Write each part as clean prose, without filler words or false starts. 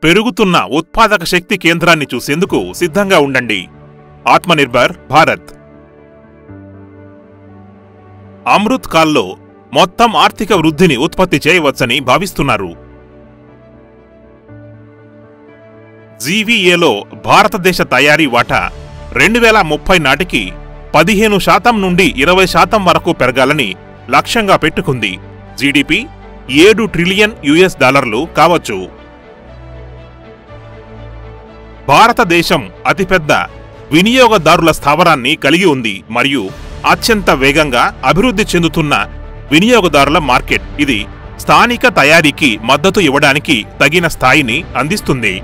పెరుగుతున్న ఉత్పాదక శక్తి కేంద్రాన్ని చూసేందుకు సిద్ధంగా ఉండండి. ఆత్మనిర్భర్ భారత్. అమృత్ కాల్లో మొత్తం ఆర్థిక వృద్ధిని ఉత్పత్తి చేయవచ్చని భావిస్తున్నారు. జీవీఏలో భారతదేశ తయారీ వాటా 2030 నాటికి 15% నుండి 20% వరకు పెరగాలని లక్ష్యంగా పెట్టుకుంది. జీడీపీ $7 ట్రిలియన్ కావచ్చు. భారతదేశం అతిపెద్ద వినియోగదారుల స్థావరాన్ని కలిగి ఉంది మరియు అత్యంత వేగంగా అభివృద్ధి చెందుతున్న వినియోగదారుల మార్కెట్. ఇది స్థానిక తయారీకి మద్దతు ఇవ్వడానికి తగిన స్థాయిని అందిస్తుంది.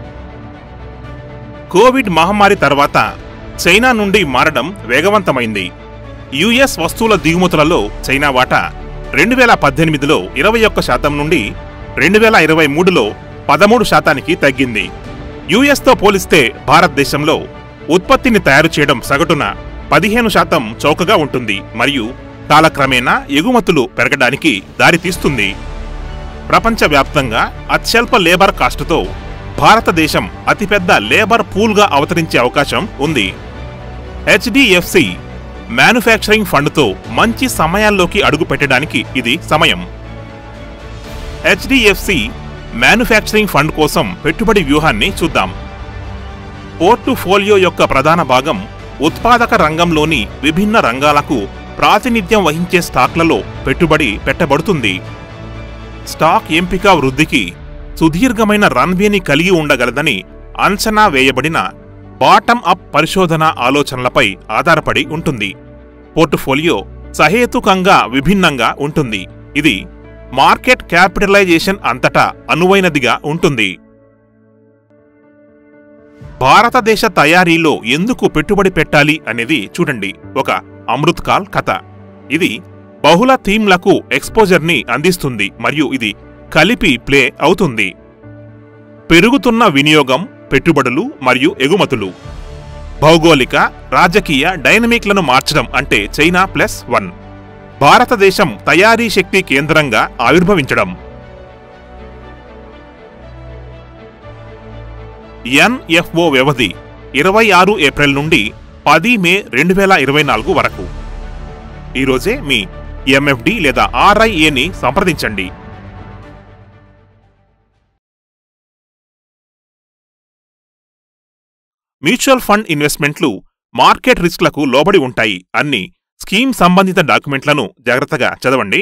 కోవిడ్ మహమ్మారి తర్వాత చైనా నుండి మారడం వేగవంతమైంది. యుఎస్ వస్తువుల దిగుమతులలో చైనా వాటా 2018లో 21% నుండి 2023లో 13% తగ్గింది. యుఎస్తో పోలిస్తే భారతదేశంలో ఉత్పత్తిని తయారు చేయడం సగటున 15% చౌకగా ఉంటుంది మరియు కాలక్రమేణా ఎగుమతులు పెరగడానికి దారితీస్తుంది. ప్రపంచవ్యాప్తంగా అత్యల్ప లేబర్ కాస్టుతో భారతదేశం అతిపెద్ద లేబర్ పూల్గా అవతరించే అవకాశం ఉంది. హెచ్డిఎఫ్సి మ్యానుఫ్యాక్చరింగ్ ఫండ్తో మంచి సమయాల్లోకి అడుగు పెట్టడానికి ఇది సమయం. హెచ్డిఎఫ్సి మ్యానుఫ్యాక్చరింగ్ ఫండ్ కోసం పెట్టుబడి వ్యూహాన్ని చూద్దాం. పోర్టుఫోలియో యొక్క ప్రధాన భాగం ఉత్పాదక రంగంలోని విభిన్న రంగాలకు ప్రాతినిధ్యం వహించే స్టాక్లలో పెట్టుబడి పెట్టబడుతుంది. స్టాక్ ఎంపిక వృద్ధికి సుదీర్ఘమైన రన్వేని కలిగి ఉండగలదని అంచనా వేయబడిన బాటమ్ అప్ పరిశోధన ఆలోచనలపై ఆధారపడి ఉంటుంది. పోర్టుఫోలియో సహేతుకంగా విభిన్నంగా ఉంటుంది. ఇది మార్కెట్ క్యాపిటలైజేషన్ అంతటా అనువైనదిగా ఉంటుంది. భారతదేశ తయారీలో ఎందుకు పెట్టుబడి పెట్టాలి అనేది చూడండి. ఒక అమృత్ కాల్ కథ. ఇది బహుళ థీమ్లకు ఎక్స్పోజర్ని అందిస్తుంది మరియు ఇది కలిపి ప్లే అవుతుంది. పెరుగుతున్న వినియోగం, పెట్టుబడులు మరియు ఎగుమతులు. భౌగోళిక, రాజకీయ డైనమిక్లను మార్చడం అంటే చైనా +1. భారతదేశం తయారీ శక్తి కేంద్రంగా ఆవిర్భవించడం. ఎన్ఎఫ్ఓ వ్యవధి 26 ఏప్రిల్ నుండి 10 మే 2024 వరకు. ఈరోజే మీ ఎంఎఫ్డి లేదా ఆర్ఐఏని సంప్రదించండి. మ్యూచువల్ ఫండ్ ఇన్వెస్ట్మెంట్లు మార్కెట్ రిస్క్లకు లోబడి ఉంటాయి. అన్ని స్కీమ్ సంబంధిత డాక్యుమెంట్లను జాగ్రత్తగా చదవండి.